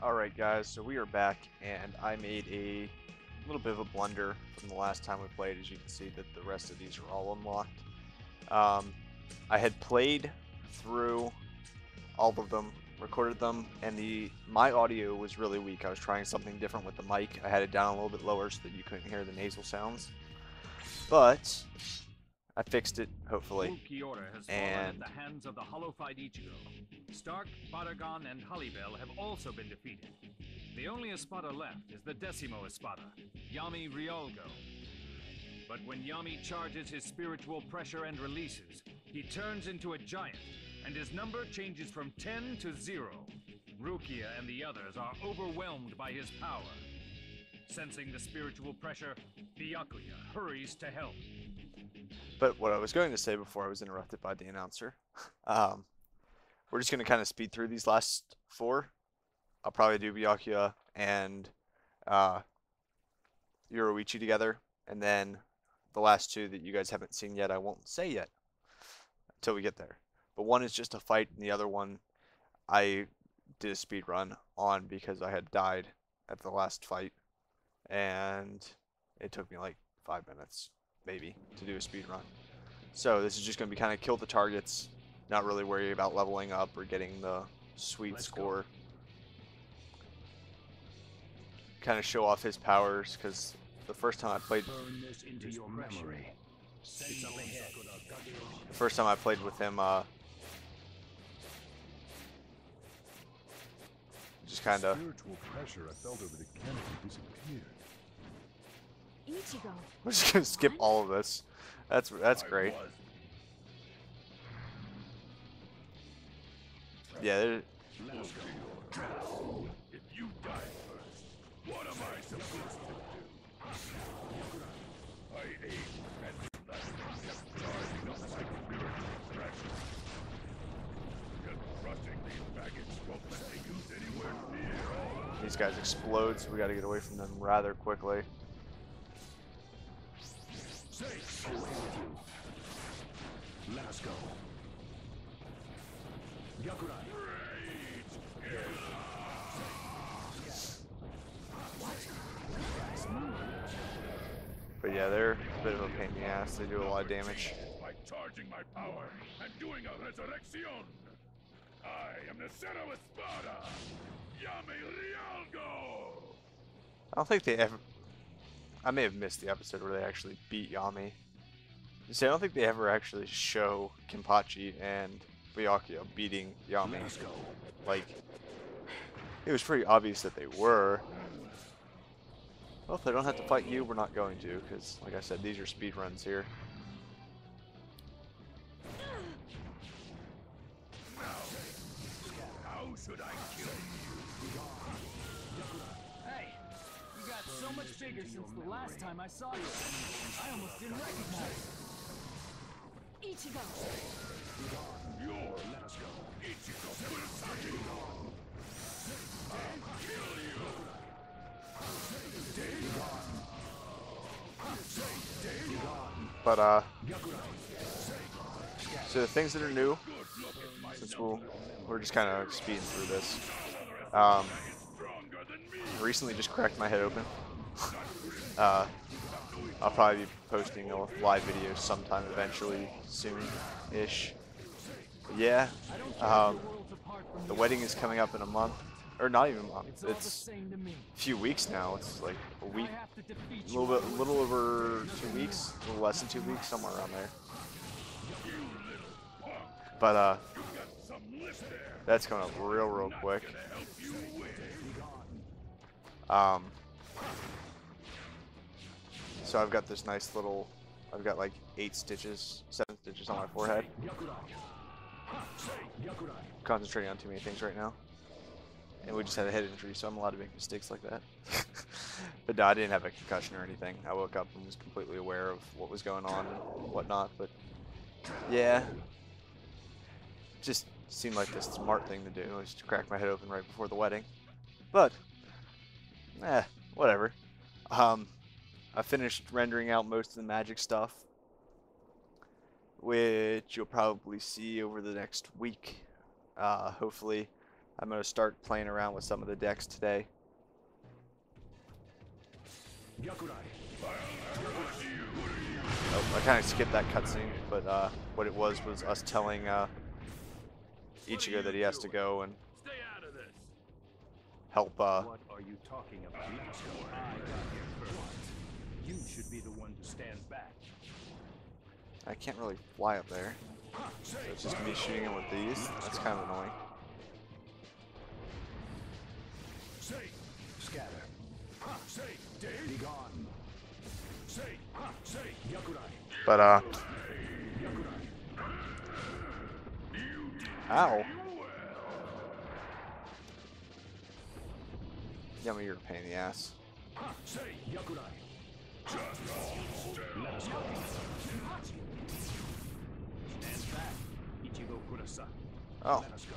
Alright guys, so we are back, and I made a little bit of a blunder from the last time we played. As you can see that the rest of these are all unlocked. I had played through all of them, recorded them, and my audio was really weak. I was trying something different with the mic. I had it down a little bit lower so that you couldn't hear the nasal sounds. But I fixed it, hopefully. Has and fallen at the hands of the hollow-fied Ichigo. Stark, Baragon, and Hollybell have also been defeated. The only Espada left is the Decimo Espada, Yami Riolgo. But when Yami charges his spiritual pressure and releases, he turns into a giant, and his number changes from 10 to 0. Rukia and the others are overwhelmed by his power. Sensing the spiritual pressure, Byakuya hurries to help. But what I was going to say before I was interrupted by the announcer, we're just going to kind of speed through these last four. I'll probably do Byakuya and Yoruichi together, and then the last two that you guys haven't seen yet, I won't say yet until we get there. But one is just a fight, and the other one I did a speed run on because I had died at the last fight, and it took me like 5 minutes, maybe, to do a speed run. So this is just going to be kind of kill the targets, not really worry about leveling up or getting the sweet score. Kind of show off his powers, because the first time I played with him, just kind of spiritual pressure I felt over the canopy disappeared. Ichigo. we're just gonna skip all of this. That's great. Yeah, If you die first, what am I supposed to do? I aim and let them charging up my spiritual pressure. Crushing these faggots won't let me use anywhere near. these guys explode, so we got to get away from them rather quickly. Away with you. Let us go. Yakurai. But yeah, they're a bit of a pain in the ass. They do a lot of damage. By charging my power and doing a Resurreccion. I am the Zero Espada, Yami Riolgo. I don't think they ever... I may have missed the episode where they actually beat Yami. See, I don't think they ever actually show Kenpachi and Byakuya beating Yami. Like, it was pretty obvious that they were. Well, if they don't have to fight you, we're not going to, because, like I said, these are speed runs here. How should I kill you? Hey, you got so much bigger since the last time I saw you. I almost didn't recognize you. Ichigo. You're Ichigo Kurosaki. I'll kill you. But, so the things that are new, since we're just kind of speeding through this, recently just cracked my head open. I'll probably be posting a live video sometime eventually, soon-ish. Yeah, the wedding is coming up in a month, or not even a month. It's a few weeks now. It's like a week, a little over 2 weeks, a little less than 2 weeks, somewhere around there. But that's coming up real quick. So I've got this nice little, I've got like 7 stitches on my forehead. Concentrating on too many things right now. And we just had a head injury, so I'm allowed to make mistakes like that. But no, I didn't have a concussion or anything. I woke up and was completely aware of what was going on and whatnot, but yeah. Just seemed like the smart thing to do, was to crack my head open right before the wedding. But, whatever. I finished rendering out most of the magic stuff, which you'll probably see over the next week. Hopefully, I'm gonna start playing around with some of the decks today. Oh, I kind of skipped that cutscene, but what it was us telling Ichigo that he has to go and Stay out of this. help. What are you talking about? Let's go. I got here first. You should be the one to stand back. I can't really fly up there, so it's just me shooting him with these. That's kind of annoying. Say, Scatter. say, be gone. Say, Yakurai. But ow. Yummy, you're a pain in the ass. Say, Yakurai. Let us go. Stand back, Ichigo Kurasa. Oh, Let us go.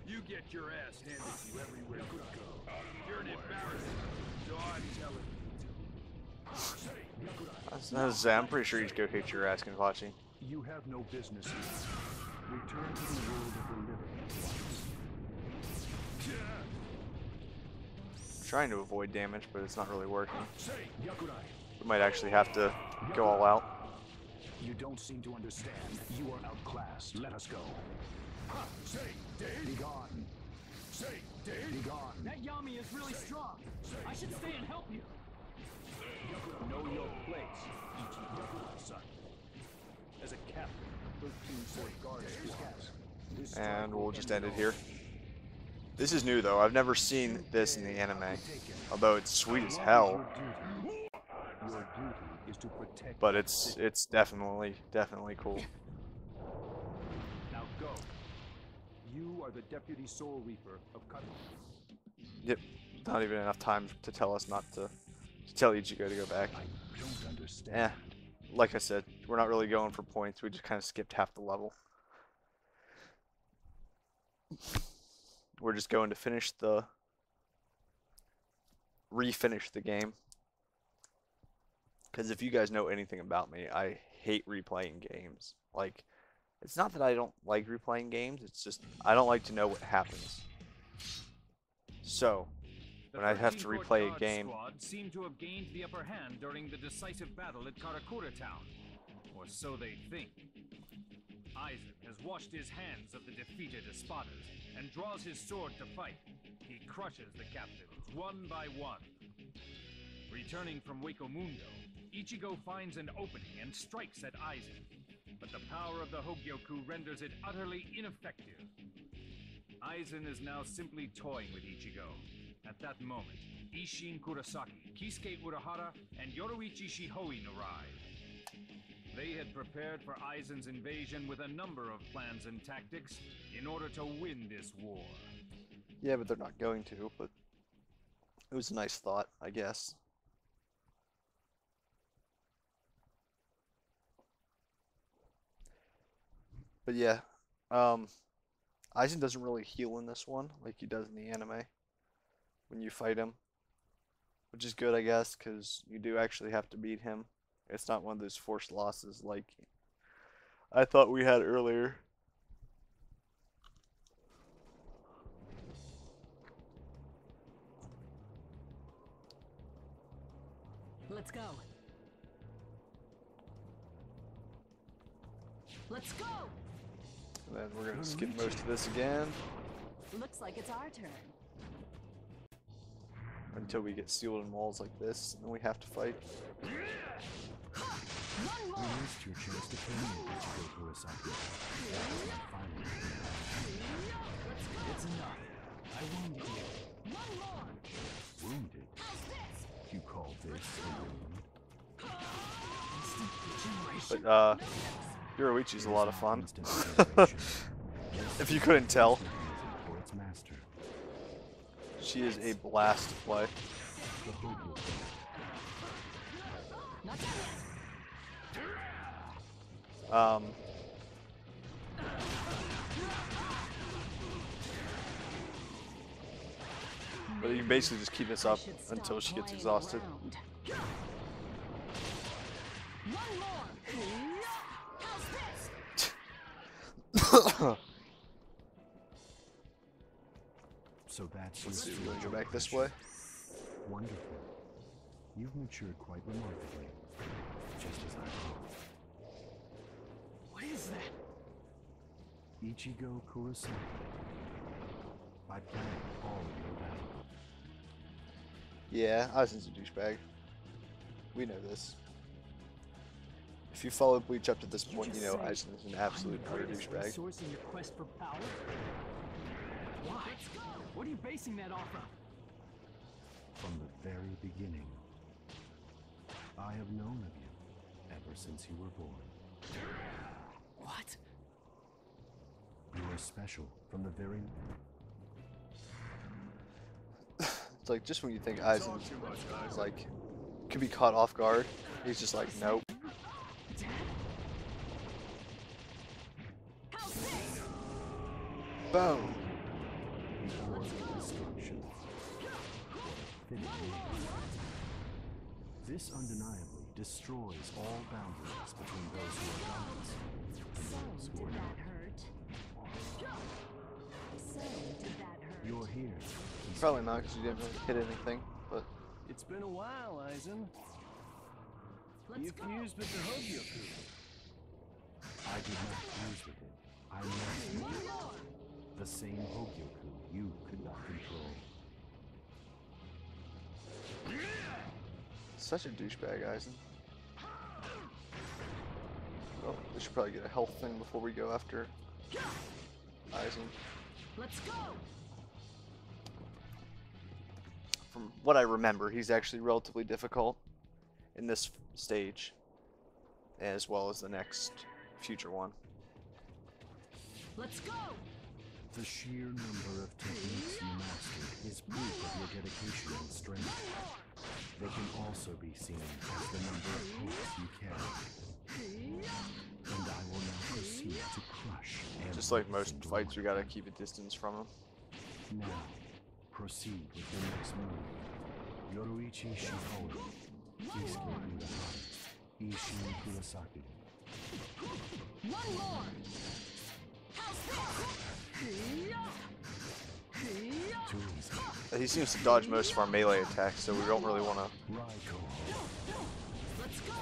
You get your ass handed to you everywhere you go. You're an embarrassment, so I'm telling you to. Say, Yakurai. I'm pretty sure Ichigo hates your ass watching. You have no business here. Return to the world of the living at once. Trying to avoid damage, but it's not really working. Say, Yakurai. We might actually have to go all out. You don't seem to understand. You are outclassed. Let us go. Say, Be gone. Say, Be gone. That Yami is really strong. I should stay and help you. Know your place, Ichigo Kurasa. As a captain, 13 safeguard squads. And we'll just end it here. This is new though. I've never seen this in the anime, although it's sweet as hell. Your duty is to protect. But it's definitely cool. Now go. You are the deputy soul reaper of Katu. Yep. Not even enough time to tell us not to tell Ichigo to go back. I don't understand. Eh. Like I said, we're not really going for points. We just kind of skipped half the level. We're just going to refinish the game. Because if you guys know anything about me, I hate replaying games. Like, it's not that I don't like replaying games, it's just I don't like to know what happens. So, when I have to replay a game, Squad seem to have gained the upper hand during the decisive battle at Karakura Town. Or so they think. Aizen has washed his hands of the defeated Espadas and draws his sword to fight. He crushes the captives one by one. Returning from Wakomundo, Ichigo finds an opening and strikes at Aizen. But the power of the Hogyoku renders it utterly ineffective. Aizen is now simply toying with Ichigo. At that moment, Isshin Kurosaki, Kisuke Urahara, and Yoruichi Shihoin arrive. They had prepared for Aizen's invasion with a number of plans and tactics in order to win this war. yeah, but they're not going to, but it was a nice thought, I guess. But yeah, Aizen doesn't really heal in this one like he does in the anime when you fight him, which is good, I guess, because you do actually have to beat him. It's not one of those forced losses like I thought we had earlier. Let's go. Let's go! And then we're going to skip most of this again Looks like it's our turn. until we get sealed in walls like this, and then we have to fight. One more! Missed your chance to terminate Ichigo Kurosaki. Finally. It's enough. I wounded you. One more! Wounded? How's this? You call this a wound? Instant regeneration. But, Yoruichi's a lot of fun. Instant regeneration. If you couldn't tell, For its master. she is a blast to play. The Hogyoku. Not done yet. But you can basically just keep this up Should stop until she gets playing exhausted. around. One more! How's this? So that's Let's see, your we're gonna go future back this way. profession. Wonderful. You've matured quite remarkably, just as I hoped. What is that? Ichigo Kurosaki. I planned all of your battle. Yeah, Aizen's a douchebag. We know this. If you followed Bleach up to this point, you know Aizen is an absolute utter douchebag. Resource in your quest for power? Why? What are you basing that off of? From the very beginning, I have known of you ever since you were born. What? You are special from the very... It's like, just when you think Aizen is like, could be caught off guard, he's just like, nope. Boom! before destruction. Fitting name. This undeniably destroys all boundaries between those who are gods and those who are not. You're here. Probably not, because you didn't really hit anything, but... It's been a while, Aizen. You fused with the Hogyoku. I did not fuse with it. I met you. The same Hogyoku you could not control. Such a douchebag, Aizen. Oh, we should probably get a health thing before we go after Aizen. Let's go. From what I remember, he's actually relatively difficult in this stage, as well as the next future one. Let's go. The sheer number of techniques you master is proof of your dedication and strength. They can also be seen as the number of hopes you carry. And I will now proceed to crush Just like most everything fights, we you gotta want. keep a distance from him. Now, proceed with your next move. Yoruichi Shihoru, Kisuke Urahara, Ishin Kurosaki. One more. Too easy. He seems to dodge most of our melee attacks, so we don't really want to. Raiko. Let's go.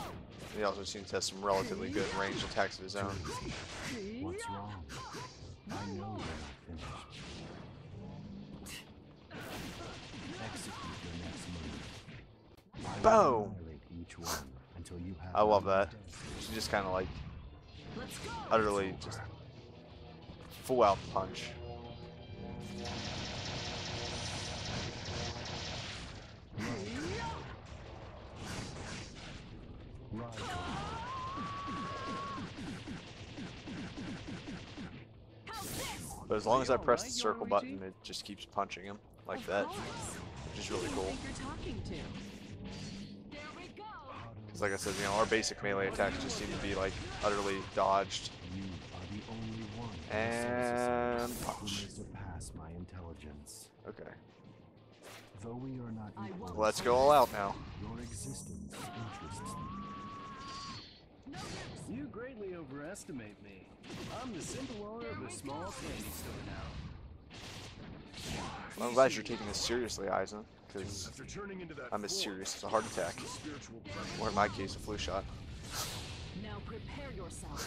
He also seems to have some relatively good ranged attacks of his own. What's wrong? I know you're not finished. Execute your next move. I will Boom! annihilate each one until you have I love no that. defense. She just kind of like Let's go. utterly just full out punch. Raiko. But as long as I press the circle button, it just keeps punching him like that, Of course. which is really Who do cool. you think you're talking to? There we go. Because like I said, our basic melee attacks just seem to be like utterly dodged. You are the only one And who punch. may surpass my intelligence. Okay, Though we are not I equal, won't. let's go all out now. your existence interests me. You greatly overestimate me. I'm the simple owner of a small candy store now. Well, I'm glad you're taking this seriously, Aizen, because After turning into that I'm as form, serious as a heart attack, the spiritual pressure or in my case, a flu shot. Now prepare yourself.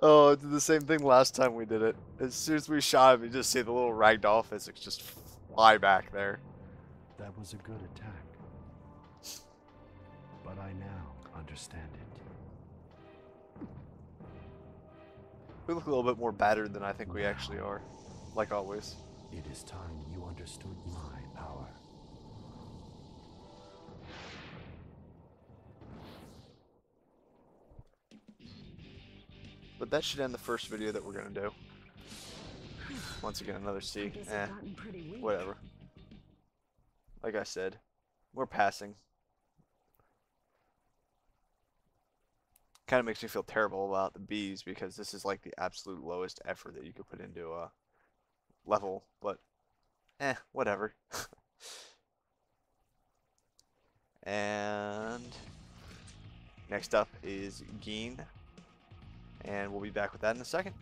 Oh, I did the same thing last time we did it. As soon as we shot him, you just see the little ragdoll physics just fly back there. That was a good attack. But I now understand it. We look a little bit more battered than I think we actually are, like always. It is time you understood my power. But that should end the first video that we're gonna do. Once again, another C. Guess Eh, I've gotten pretty weak. whatever. Like I said, we're passing. Kind of makes me feel terrible about the B's because this is like the absolute lowest effort that you could put into a level, but whatever. And next up is Geen, and we'll be back with that in a second.